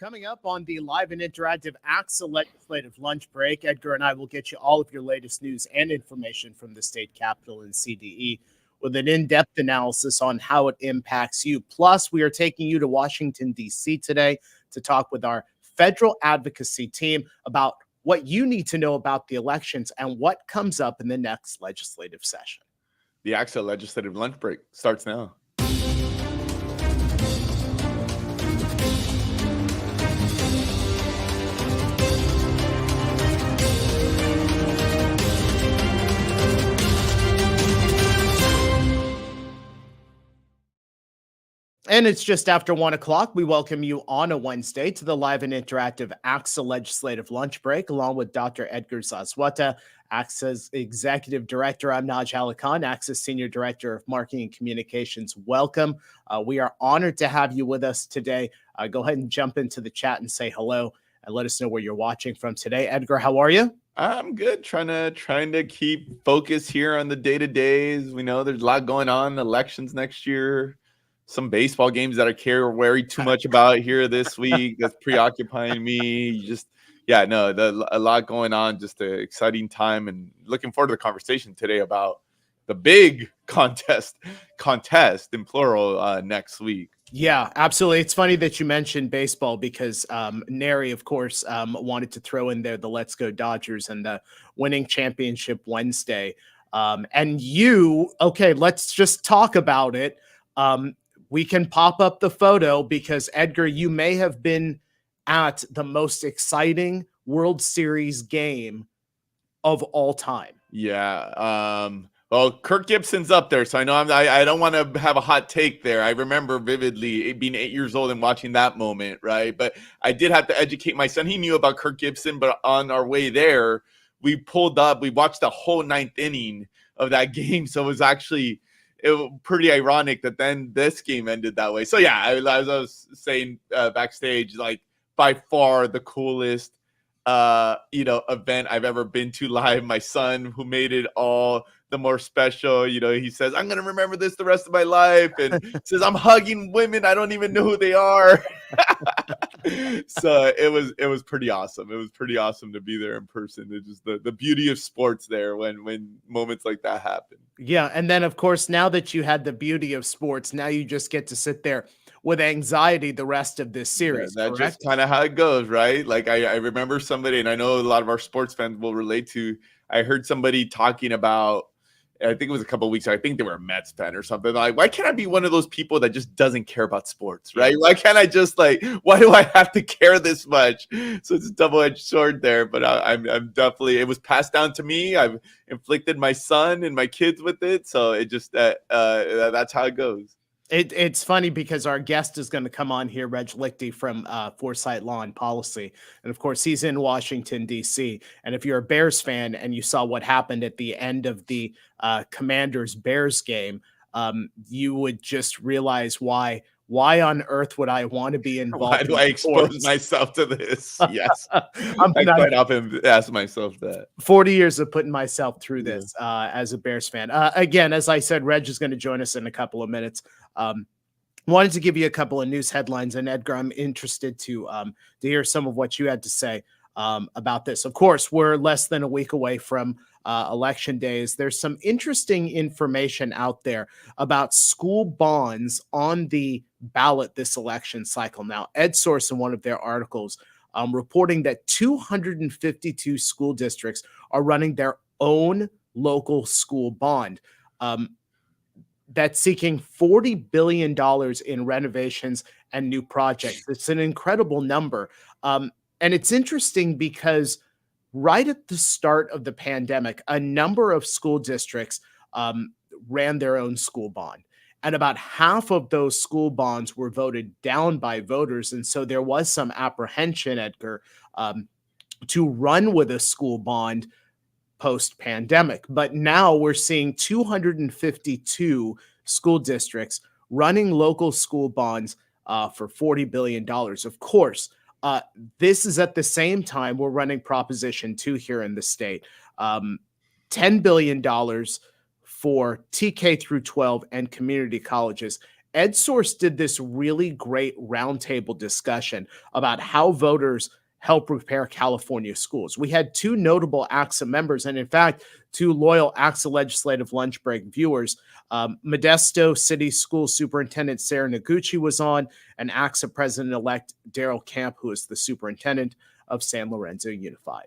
coming up on the live and interactive ACSA legislative lunch break, Edgar and I will get you all of your latest news and information from the state capitol and CDE with an in-depth analysis on how it impacts you. Plus, we are taking you to Washington, D.C. today to talk with our federal advocacy team about what you need to know about the elections and what comes up in the next legislative session. The ACSA legislative lunch break starts now. And it's just after 1 o'clock. We welcome you on a Wednesday to the live and interactive ACSA legislative lunch break, along with Dr. Edgar Zazwata, ACSA's executive director. I'm Naj Alikan, ACSA's senior director of marketing and communications. Welcome. We are honored to have you with us today. Go ahead and jump into the chat and say hello and let us know where you're watching from today. Edgar, how are you? I'm good. Trying to keep focus here on the day-to-days. We know there's a lot going on. Elections next year. Some baseball games that I care or worry too much about here this week. That's preoccupying me. A lot going on. Just an exciting time, and looking forward to the conversation today about the big contest in plural next week. Yeah, absolutely. It's funny that you mentioned baseball because Neri, of course, wanted to throw in there the Let's Go Dodgers and the winning championship Wednesday. Let's just talk about it. We can pop up the photo because, Edgar, you may have been at the most exciting World Series game of all time. Yeah. Well, Kirk Gibson's up there, so I know I don't want to have a hot take there. I remember vividly being 8 years old and watching that moment, right? But I did have to educate my son. He knew about Kirk Gibson, but on our way there, we pulled up. We watched the whole ninth inning of that game, so it was pretty ironic that then this game ended that way. So yeah, as I was saying backstage, like by far the coolest event I've ever been to live. My son, who made it all the more special, he says, I'm gonna remember this the rest of my life, and says I'm hugging women I don't even know who they are. So it was pretty awesome. It was pretty awesome to be there in person. It's just the beauty of sports there when moments like that happen. Yeah, and then of course, now that you had the beauty of sports, now you just get to sit there with anxiety the rest of this series. Yeah, that's just kind of how it goes, right? Like I remember somebody, and I know a lot of our sports fans will relate to. I heard somebody talking about, I think it was a couple of weeks ago, I think they were a Mets fan or something. Like, why can't I be one of those people that just doesn't care about sports, right? Why can't I just why do I have to care this much? So it's a double-edged sword there, but I'm definitely, it was passed down to me. I've inflicted my son and my kids with it. So it just, that's how it goes. It's funny because our guest is going to come on here, Reg Leichty from Foresight Law and Policy. And of course, he's in Washington, D.C. And if you're a Bears fan and you saw what happened at the end of the Commanders-Bears game, you would just realize why on earth would I want to be involved? Why do I expose myself to this? Yes. I quite often ask myself that. 40 years of putting myself through this as a Bears fan. Again, as I said, Reg is going to join us in a couple of minutes. Wanted to give you a couple of news headlines, and Edgar, I'm interested to hear some of what you had to say about this. Of course, we're less than a week away from election days. There's some interesting information out there about school bonds on the ballot this election cycle. Now, EdSource, in one of their articles, reporting that 252 school districts are running their own local school bond. That's seeking $40 billion in renovations and new projects. It's an incredible number. And it's interesting because right at the start of the pandemic, a number of school districts ran their own school bond. And about half of those school bonds were voted down by voters. And so there was some apprehension, Edgar, to run with a school bond post-pandemic. But now we're seeing 252 school districts running local school bonds for $40 billion. Of course, this is at the same time we're running Proposition 2 here in the state. $10 billion for TK through 12 and community colleges, EdSource did this really great roundtable discussion about how voters help repair California schools. We had two notable ACSA members, and in fact, two loyal ACSA Legislative Lunch Break viewers. Modesto City School Superintendent Sarah Noguchi was on, and ACSA President-elect Daryl Camp, who is the superintendent of San Lorenzo Unified.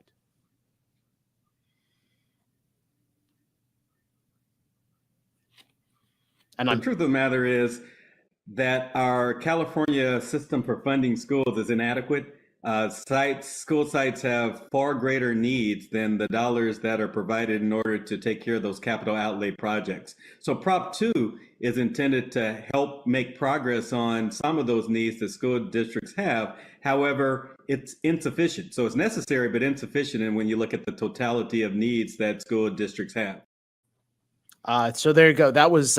And the truth of the matter is that our California system for funding schools is inadequate. School sites have far greater needs than the dollars that are provided in order to take care of those capital outlay projects. So Prop 2 is intended to help make progress on some of those needs that school districts have. However, it's insufficient. So it's necessary, but insufficient. And when you look at the totality of needs that school districts have. So there you go. That was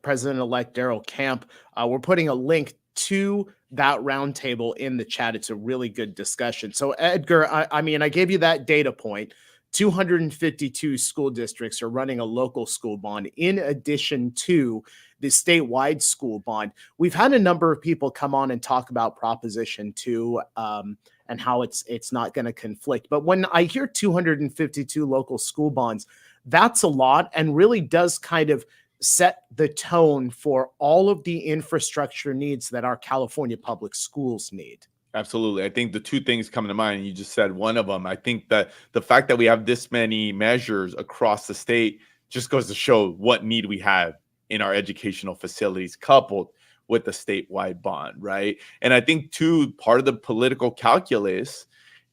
President-elect Daryl Camp. We're putting a link to that roundtable in the chat. It's a really good discussion. So Edgar, I mean, I gave you that data point. 252 school districts are running a local school bond in addition to the statewide school bond. We've had a number of people come on and talk about Proposition 2 and how it's not going to conflict. But when I hear 252 local school bonds, that's a lot and really does kind of set the tone for all of the infrastructure needs that our California public schools need. Absolutely. I think the two things come to mind, you just said one of them. I think that the fact that we have this many measures across the state just goes to show what need we have in our educational facilities, coupled with the statewide bond, right? And I think, too, part of the political calculus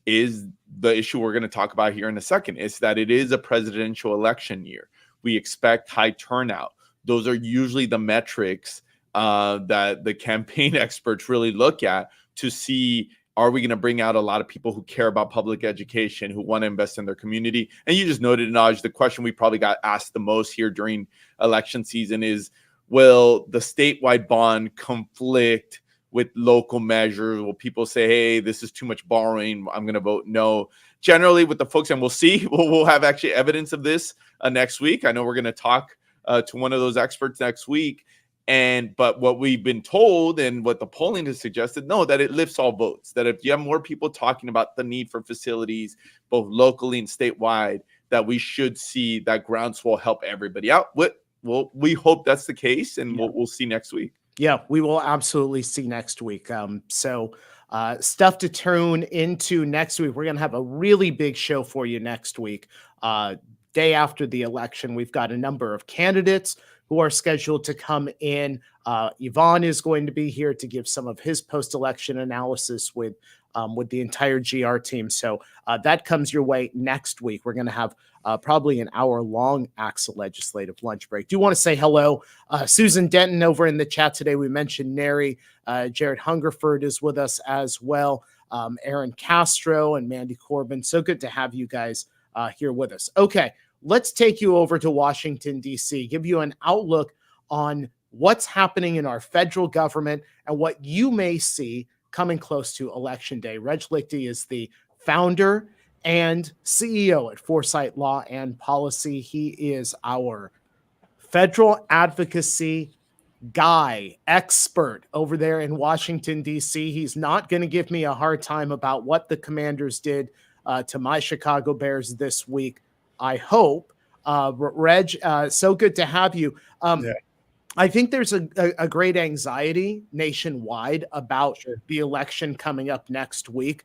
is the issue we're going to talk about here in a second, is that it is a presidential election year. We expect high turnout. Those are usually the metrics that the campaign experts really look at to see, are we going to bring out a lot of people who care about public education, who want to invest in their community? And you just noted, Naj, the question we probably got asked the most here during election season is, will the statewide bond conflict with local measures? Will people say, hey, this is too much borrowing, I'm going to vote no? Generally with the folks, and we'll see, we'll have actually evidence of this next week. I know we're going to talk to one of those experts next week. But what we've been told and what the polling has suggested, no, that it lifts all votes, that if you have more people talking about the need for facilities, both locally and statewide, that we should see that groundswell help everybody out. Well, we hope that's the case, and we'll see next week. Yeah, we will absolutely see next week. So stuff to tune into next week. We're going to have a really big show for you next week. Day after the election, we've got a number of candidates who are scheduled to come in. Yvonne is going to be here to give some of his post-election analysis with the entire GR team. So that comes your way next week. We're going to have probably an hour-long ACSA legislative lunch break. Do you want to say hello? Susan Denton over in the chat today. We mentioned Neri. Jared Hungerford is with us as well. Aaron Castro and Mandy Corbin. So good to have you guys here with us. Okay, let's take you over to Washington, D.C., give you an outlook on what's happening in our federal government and what you may see coming close to Election Day. Reg Leichty is the founder and CEO at Foresight Law and Policy. He is our federal advocacy guy, expert over there in Washington, D.C. He's not going to give me a hard time about what the Commanders did to my Chicago Bears this week, I hope. Reg, so good to have you. Yeah. I think there's a great anxiety nationwide about the election coming up next week.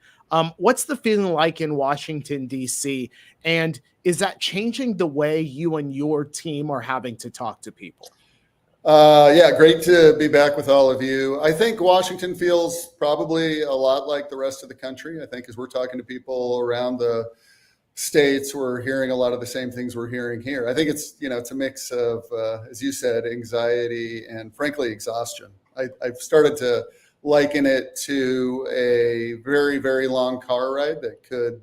What's the feeling like in Washington, D.C.? And is that changing the way you and your team are having to talk to people? Yeah, great to be back with all of you. I think Washington feels probably a lot like the rest of the country. I think as we're talking to people around the states, we're hearing a lot of the same things we're hearing here. I think it's a mix of, as you said, anxiety and frankly, exhaustion. I've started to liken it to a very, very long car ride that could,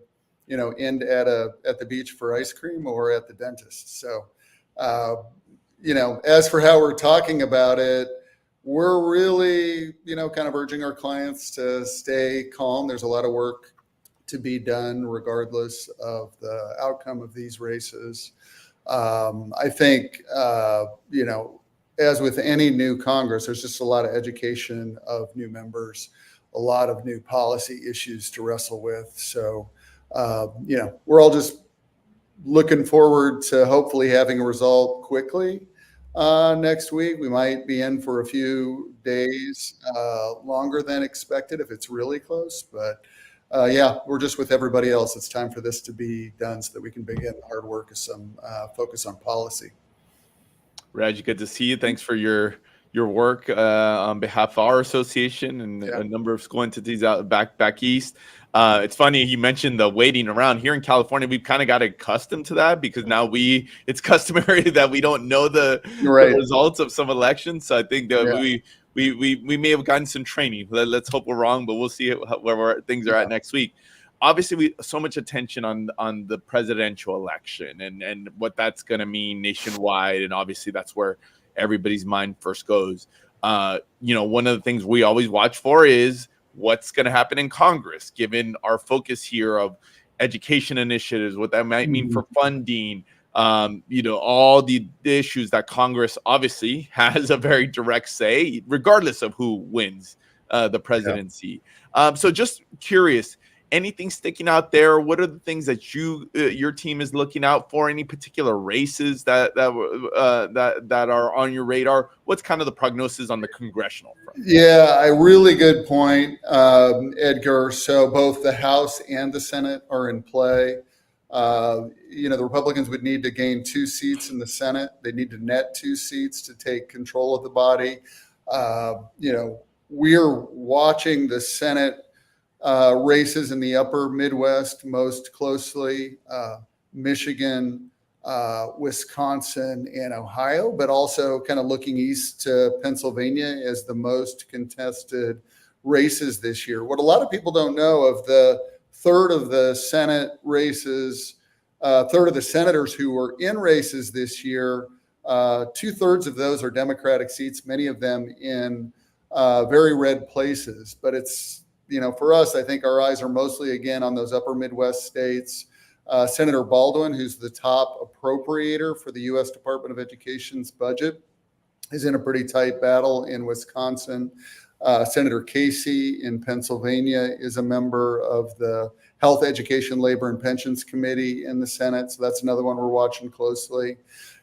end at the beach for ice cream or at the dentist. So, as for how we're talking about it, we're really, kind of urging our clients to stay calm. There's a lot of work to be done regardless of the outcome of these races. I think, as with any new Congress, there's just a lot of education of new members, a lot of new policy issues to wrestle with. So, we're all just looking forward to hopefully having a result quickly next week. We might be in for a few days longer than expected if it's really close. But we're just with everybody else. It's time for this to be done so that we can begin the hard work of some focus on policy. Reg, good to see you. Thanks for your work on behalf of our association and a number of school entities out back east. It's funny you mentioned the waiting around. Here in California, we've kind of got accustomed to that because now it's customary that we don't know the results of some elections. So I think that we may have gotten some training. Let's hope we're wrong, but we'll see where things are at next week. Obviously, so much attention on the presidential election and what that's going to mean nationwide, and obviously that's where everybody's mind first goes. One of the things we always watch for is what's going to happen in Congress, given our focus here of education initiatives, what that might mean for funding, all the issues that Congress obviously has a very direct say, regardless of who wins the presidency. So just curious, anything sticking out there? What are the things that your team is looking out for? Any particular races that are on your radar? What's kind of the prognosis on the congressional front? Yeah, a really good point, Edgar. So both the House and the Senate are in play. The Republicans would need to gain 2 seats in the Senate. They need to net 2 seats to take control of the body. We're watching the Senate races in the upper Midwest most closely, Michigan, Wisconsin, and Ohio, but also kind of looking east to Pennsylvania as the most contested races this year. What a lot of people don't know, of the third of the Senate races, third of the senators who were in races this year, 2/3 of those are Democratic seats, many of them in very red places. But it's, for us, I think our eyes are mostly, again, on those upper Midwest states. Senator Baldwin, who's the top appropriator for the U.S. Department of Education's budget, is in a pretty tight battle in Wisconsin. Senator Casey in Pennsylvania is a member of the Health, Education, Labor, and Pensions Committee in the Senate. So that's another one we're watching closely.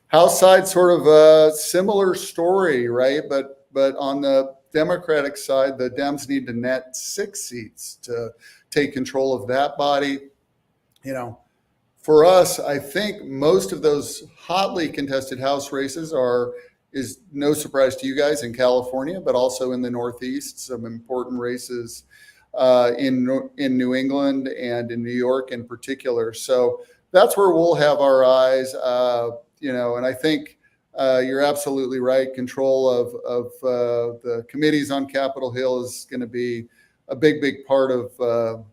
House side, sort of a similar story, right? But on the Democratic side, the Dems need to net 6 seats to take control of that body. For us, I think most of those hotly contested House races is no surprise to you guys in California, but also in the Northeast, some important races in New England and in New York in particular. So that's where we'll have our eyes, and I think you're absolutely right. Control of the committees on Capitol Hill is going to be a big part of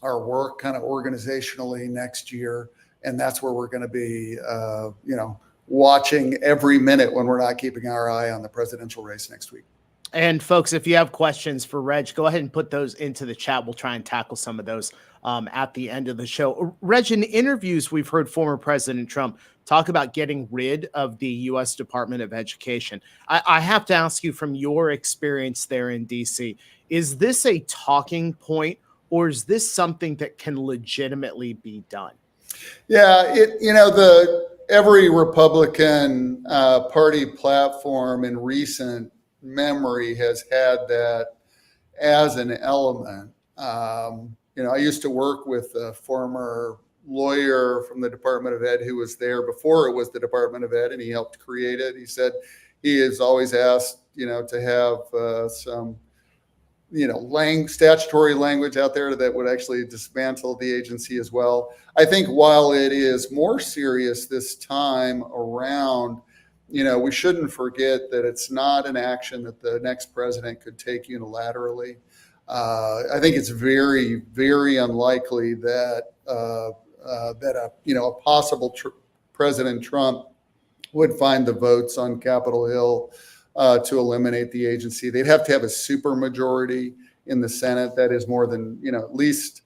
our work kind of organizationally next year. And that's where we're going to be, watching every minute when we're not keeping our eye on the presidential race next week. And folks, if you have questions for Reg, go ahead and put those into the chat. We'll try and tackle some of those at the end of the show. Reg, in interviews, we've heard former President Trump talk about getting rid of the U.S. Department of Education. I have to ask you, from your experience there in D.C., is this a talking point, or is this something that can legitimately be done? Yeah, every Republican Party platform in recent memory has had that as an element. I used to work with a former lawyer from the Department of Ed who was there before it was the Department of Ed, and he helped create it. He said he has always asked, to have some statutory language out there that would actually dismantle the agency as well. I think while it is more serious this time around, we shouldn't forget that it's not an action that the next president could take unilaterally. I think it's very, very unlikely that a possible President Trump would find the votes on Capitol Hill to eliminate the agency. They'd have to have a supermajority in the Senate that is more than, at least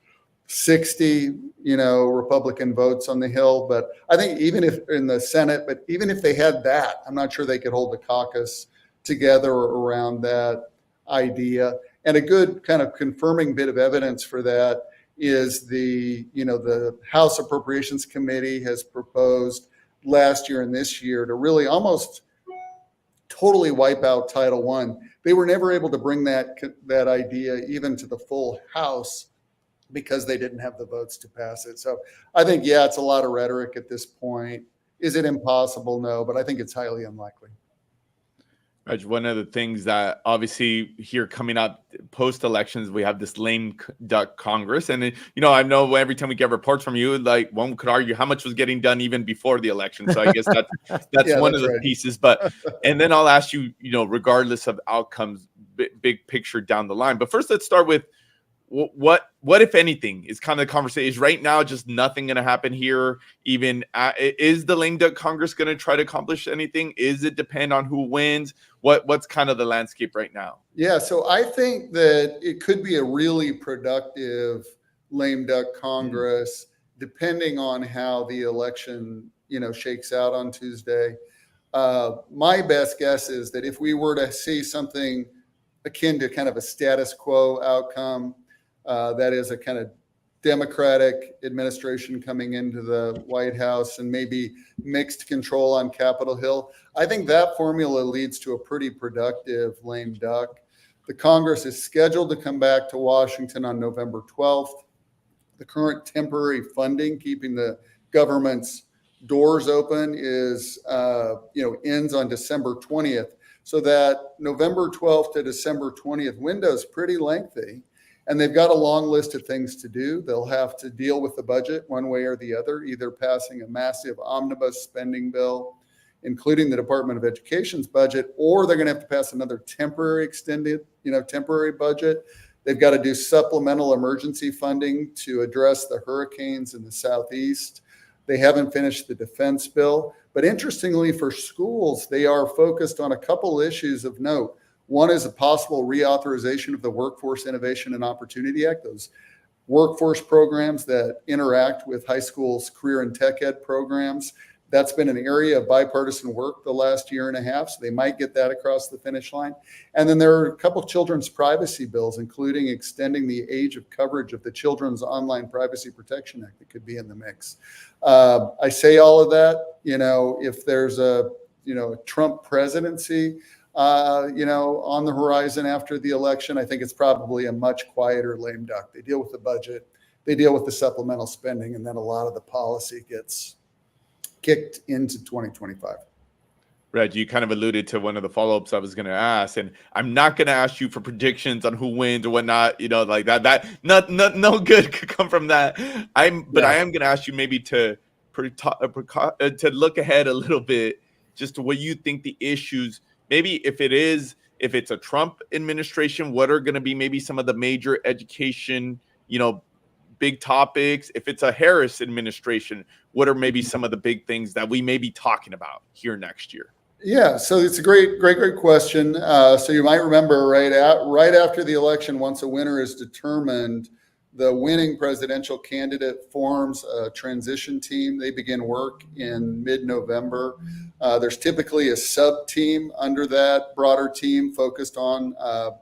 60, Republican votes on the Hill. But I think even if in the Senate, but even if they had that, I'm not sure they could hold the caucus together around that idea. And a good kind of confirming bit of evidence for that is the House Appropriations Committee has proposed last year and this year to really almost totally wipe out Title I. They were never able to bring that idea even to the full House because they didn't have the votes to pass it. So I think, it's a lot of rhetoric at this point. Is it impossible? No, but I think it's highly unlikely. Reg, one of the things that obviously here coming up post elections, we have this lame duck Congress. And, I know every time we get reports from you, like one could argue how much was getting done even before the election. So I guess that's one of the pieces. But, and then I'll ask you, regardless of outcomes, big picture down the line. But first, let's start with what if anything is kind of the conversation. Is right now just nothing going to happen here? Even is the lame duck Congress going to try to accomplish anything? Is it depend on who wins? What's kind of the landscape right now? Yeah, so I think that it could be a really productive lame duck Congress, depending on how the election shakes out on Tuesday. My best guess is that if we were to see something akin to kind of a status quo outcome, that is a kind of Democratic administration coming into the White House and maybe mixed control on Capitol Hill, I think that formula leads to a pretty productive lame duck. The Congress is scheduled to come back to Washington on November 12th. The current temporary funding, keeping the government's doors open, is ends on December 20th. So that November 12th to December 20th window is pretty lengthy. And they've got a long list of things to do. They'll have to deal with the budget one way or the other, either passing a massive omnibus spending bill, including the Department of Education's budget, or they're going to have to pass another temporary budget. They've got to do supplemental emergency funding to address the hurricanes in the Southeast. They haven't finished the defense bill. But interestingly, for schools, they are focused on a couple issues of note. One is a possible reauthorization of the Workforce Innovation and Opportunity Act, those workforce programs that interact with high schools' career and tech ed programs. That's been an area of bipartisan work the last year and a half, so they might get that across the finish line. And then there are a couple of children's privacy bills, including extending the age of coverage of the Children's Online Privacy Protection Act that could be in the mix. I say all of that, if there's a Trump presidency, on the horizon after the election, I think it's probably a much quieter lame duck. They deal with the budget, they deal with the supplemental spending, and then a lot of the policy gets kicked into 2025. Reg, you kind of alluded to one of the follow-ups I was going to ask, and I'm not going to ask you for predictions on who wins or whatnot, like that. No good could come from that. I am going to ask you maybe to look ahead a little bit, just to what you think the issues. Maybe if it's a Trump administration, what are going to be maybe some of the major education, big topics? If it's a Harris administration, what are maybe some of the big things that we may be talking about here next year? Yeah, so it's a great question. So you might remember right after the election, once a winner is determined, the winning presidential candidate forms a transition team. They begin work in mid-November. There's typically a sub-team under that broader team focused on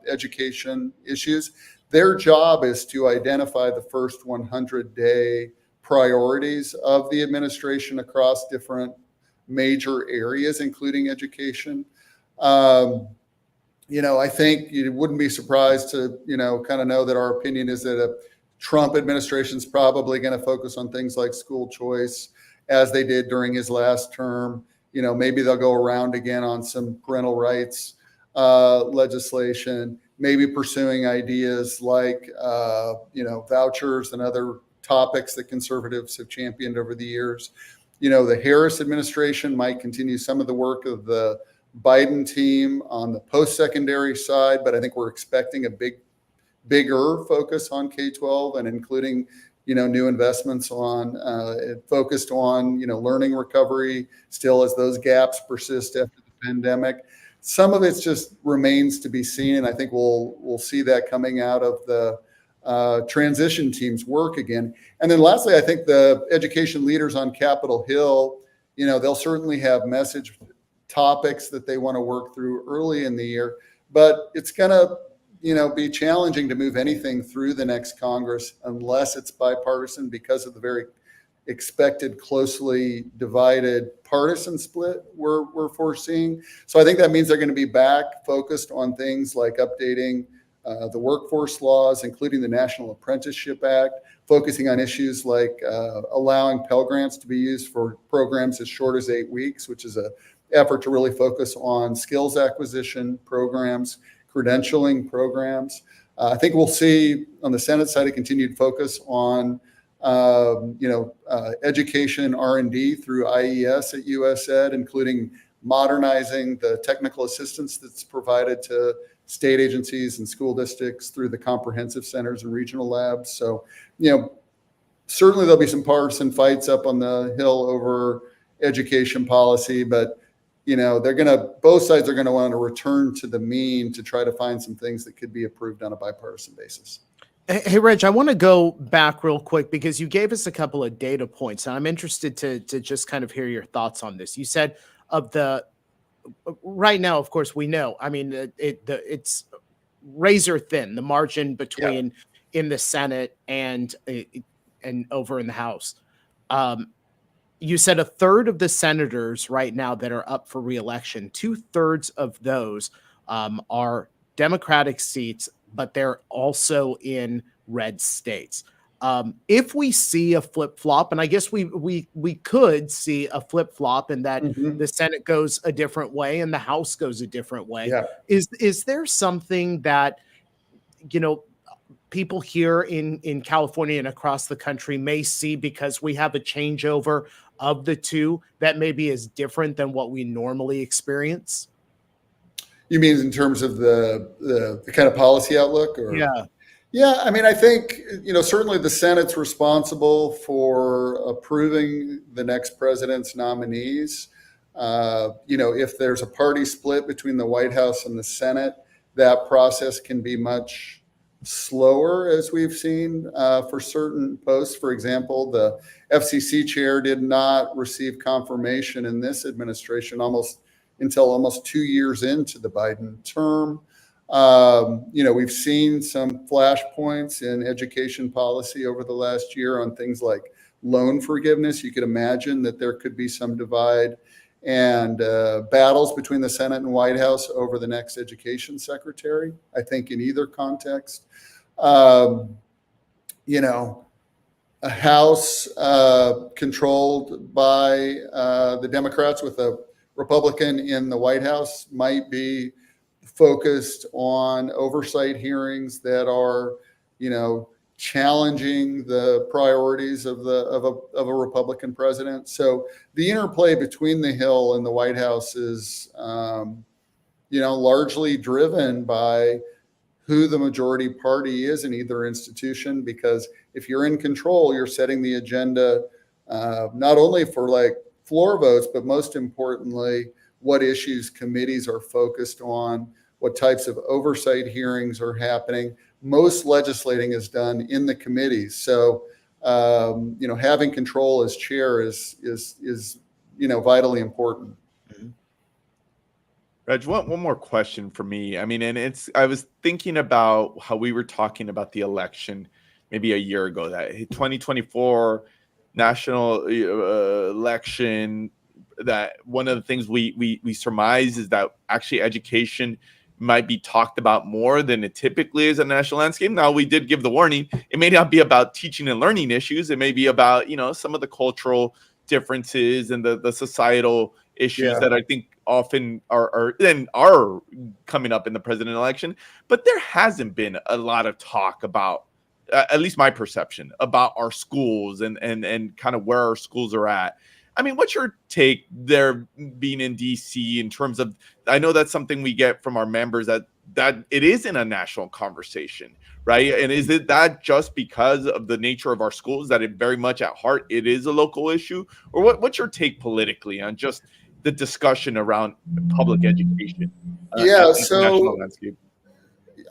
education issues. Their job is to identify the first 100-day priorities of the administration across different major areas, including education. I think you wouldn't be surprised to, kind of know that our opinion is that a Trump administration is probably going to focus on things like school choice, as they did during his last term. Maybe they'll go around again on some parental rights legislation, maybe pursuing ideas like, vouchers and other topics that conservatives have championed over the years. The Harris administration might continue some of the work of the Biden team on the post-secondary side, but I think we're expecting a bigger focus on K-12 and including, new investments focused on, learning recovery still as those gaps persist after the pandemic. Some of it just remains to be seen. And I think we'll see that coming out of the transition teams work again. And then lastly, I think the education leaders on Capitol Hill, they'll certainly have message topics that they want to work through early in the year, but it's going to, be challenging to move anything through the next Congress unless it's bipartisan because of the very expected closely divided partisan split we're foreseeing. So I think that means they're going to be back focused on things like updating the workforce laws, including the National Apprenticeship Act, focusing on issues like allowing Pell Grants to be used for programs as short as 8 weeks, which is an effort to really focus on skills acquisition programs, credentialing programs. I think we'll see on the Senate side a continued focus on education R&D through IES at US Ed, including modernizing the technical assistance that's provided to state agencies and school districts through the comprehensive centers and regional labs. So, certainly there'll be some partisan fights up on the Hill over education policy, but both sides are going to want to return to the mean to try to find some things that could be approved on a bipartisan basis. Hey, Reg, I want to go back real quick because you gave us a couple of data points, and I'm interested to just kind of hear your thoughts on this. You said right now, of course, we know. I mean, it's razor thin, the margin between in the Senate and over in the House. You said a third of the senators right now that are up for re-election, 2/3 of those are Democratic seats, but they're also in red states. If we see a flip-flop, and I guess we could see a flip-flop in that the Senate goes a different way and the House goes a different way. Yeah. Is there something that, people here in California and across the country may see because we have a changeover of the two that maybe is different than what we normally experience? You mean in terms of the kind of policy outlook? Or? Yeah. I mean, I think, certainly the Senate's responsible for approving the next president's nominees. If there's a party split between the White House and the Senate, that process can be much slower, as we've seen for certain posts. For example, the FCC chair did not receive confirmation in this administration until almost 2 years into the Biden term. We've seen some flashpoints in education policy over the last year on things like loan forgiveness. You could imagine that there could be some divide and battles between the Senate and White House over the next education secretary, I think, in either context. A House controlled by the Democrats with a Republican in the White House might be focused on oversight hearings that are, challenging the priorities of a Republican president. So the interplay between the Hill and the White House is, largely driven by who the majority party is in either institution. Because if you're in control, you're setting the agenda not only for floor votes, but most importantly, what issues committees are focused on, what types of oversight hearings are happening. Most legislating is done in the committees. So, having control as chair is vitally important. Reg, one more question for me. I mean, I was thinking about how we were talking about the election maybe a year ago, that 2024 national election, that one of the things we surmise is that actually education might be talked about more than it typically is in the national landscape. Now, we did give the warning. It may not be about teaching and learning issues. It may be about, some of the cultural differences and the societal issues that I think often are coming up in the president election. But there hasn't been a lot of talk about, at least my perception, about our schools and kind of where our schools are at. I mean, what's your take there being in DC in terms of, I know that's something we get from our members, that it isn't a national conversation, right? And is it that just because of the nature of our schools, that it very much at heart, it is a local issue? Or what's your take politically on just the discussion around public education? Yeah, in the national landscape?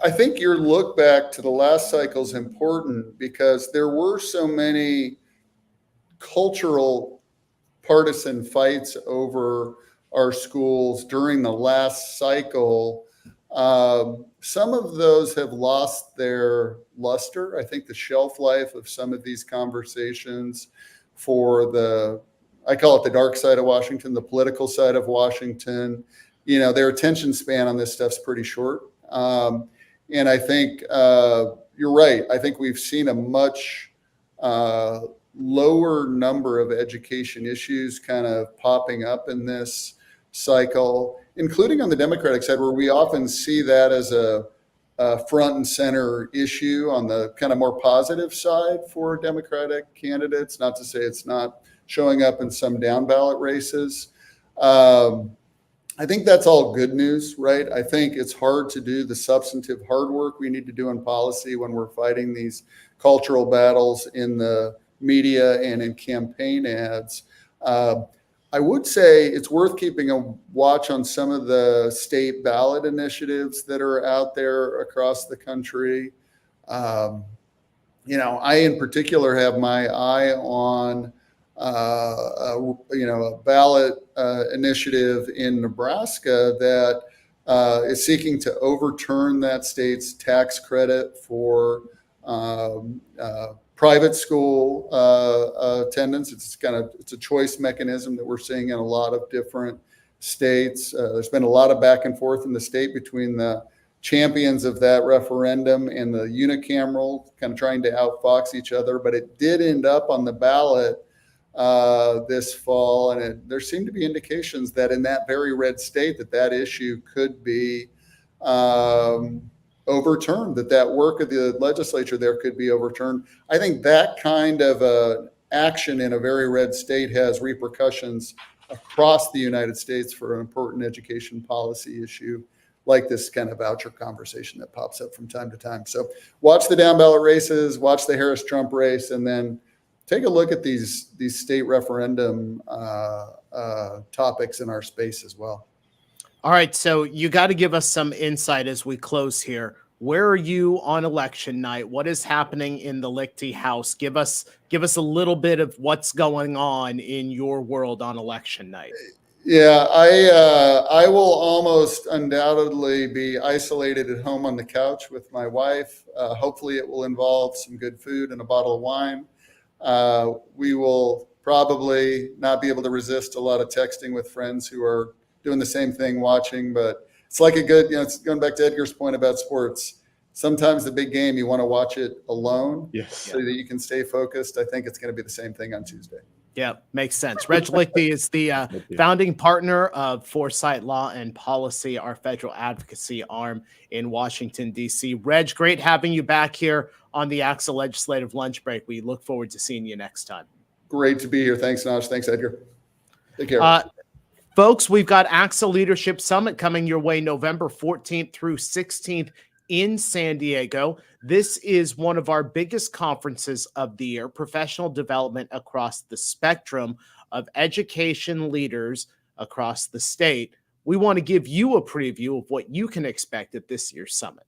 I think your look back to the last cycle is important because there were so many cultural partisan fights over our schools during the last cycle. Some of those have lost their luster. I think the shelf life of some of these conversations for I call it the dark side of Washington, the political side of Washington, their attention span on this stuff's pretty short. And I think you're right. I think we've seen a much lower number of education issues kind of popping up in this cycle, including on the Democratic side, where we often see that as a front and center issue on the kind of more positive side for Democratic candidates. Not to say it's not showing up in some down ballot races. I think that's all good news, right? I think it's hard to do the substantive hard work we need to do in policy when we're fighting these cultural battles in the media and in campaign ads. I would say it's worth keeping a watch on some of the state ballot initiatives that are out there across the country. I in particular have my eye on a ballot initiative in Nebraska that is seeking to overturn that state's tax credit for private school attendance. It's a choice mechanism that we're seeing in a lot of different states. There's been a lot of back and forth in the state between the champions of that referendum and the unicameral, kind of trying to outfox each other, but it did end up on the ballot this fall, and there seem to be indications that in that very red state that issue could be overturned, that work of the legislature there could be overturned. I think that kind of action in a very red state has repercussions across the United States for an important education policy issue like this kind of voucher conversation that pops up from time to time. So watch the down ballot races, watch the Harris-Trump race, and then take a look at these state referendum topics in our space as well. All right, so you got to give us some insight as we close here. Where are you on election night? What is happening in the Leichty house? Give us a little bit of what's going on in your world on election night. Yeah, I will almost undoubtedly be isolated at home on the couch with my wife. Hopefully it will involve some good food and a bottle of wine. We will probably not be able to resist a lot of texting with friends who are doing the same thing, watching, but it's like it's going back to Edgar's point about sports. Sometimes the big game, you want to watch it alone so that you can stay focused. I think it's going to be the same thing on Tuesday. Yeah, makes sense. Reg Leichty is the founding partner of Foresight Law and Policy, our federal advocacy arm in Washington, D.C. Reg, great having you back here on the ACSA Legislative Lunch Break. We look forward to seeing you next time. Great to be here. Thanks, Naj. Thanks, Edgar. Take care. Folks, we've got ACSA Leadership Summit coming your way November 14th through 16th in San Diego. This is one of our biggest conferences of the year, professional development across the spectrum of education leaders across the state. We want to give you a preview of what you can expect at this year's summit.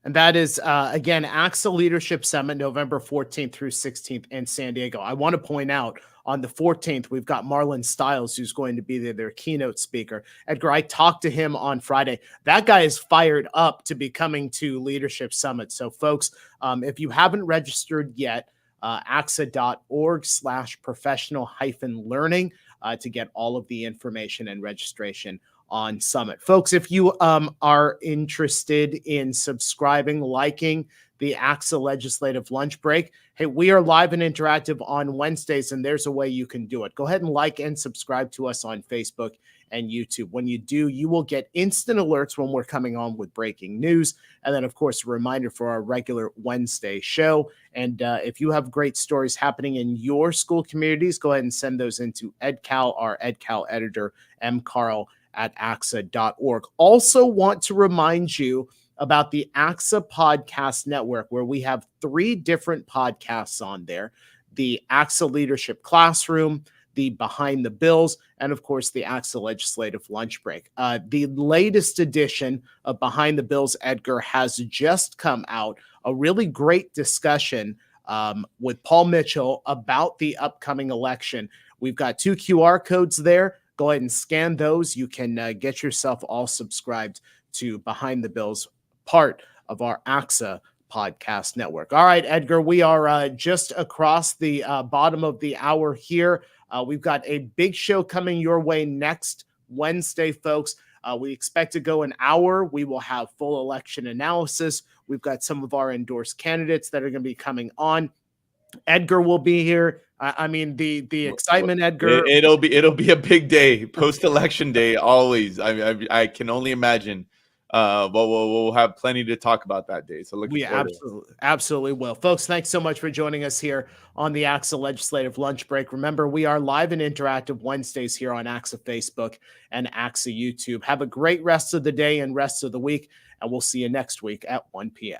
And that is, again, ACSA Leadership Summit, November 14th through 16th in San Diego. I want to point out on the 14th, we've got Marlon Stiles, who's going to be there, their keynote speaker. Edgar, I talked to him on Friday. That guy is fired up to be coming to Leadership Summit. So, folks, if you haven't registered yet, ACSA.org/professional-learning to get all of the information and registration on Summit. Folks, if you are interested in subscribing, liking the ACSA Legislative Lunch Break, hey, we are live and interactive on Wednesdays, and there's a way you can do it. Go ahead and like and subscribe to us on Facebook and YouTube. When you do, you will get instant alerts when we're coming on with breaking news. And then, of course, a reminder for our regular Wednesday show. And if you have great stories happening in your school communities, go ahead and send those into EdCal, our EdCal editor, mcarl@axa.org. Also want to remind you about the ACSA Podcast Network, where we have 3 different podcasts on there: the ACSA Leadership Classroom, the Behind the Bills, and of course, the ACSA Legislative Lunch Break. The latest edition of Behind the Bills, Edgar, has just come out. A really great discussion with Paul Mitchell about the upcoming election. We've got 2 QR codes there. Go ahead and scan those. You can get yourself all subscribed to Behind the Bills, part of our ACSA Podcast Network. All right, Edgar, we are just across the bottom of the hour here. We've got a big show coming your way next Wednesday, folks. We expect to go an hour. We will have full election analysis. We've got some of our endorsed candidates that are going to be coming on. Edgar will be here. I mean, the excitement, Edgar. It'll be a big day, post-election day, always. I can only imagine. But we'll have plenty to talk about that day. So we absolutely will. Folks, thanks so much for joining us here on the ACSA Legislative Lunch Break. Remember, we are live and interactive Wednesdays here on ACSA Facebook and ACSA YouTube. Have a great rest of the day and rest of the week, and we'll see you next week at 1 p.m.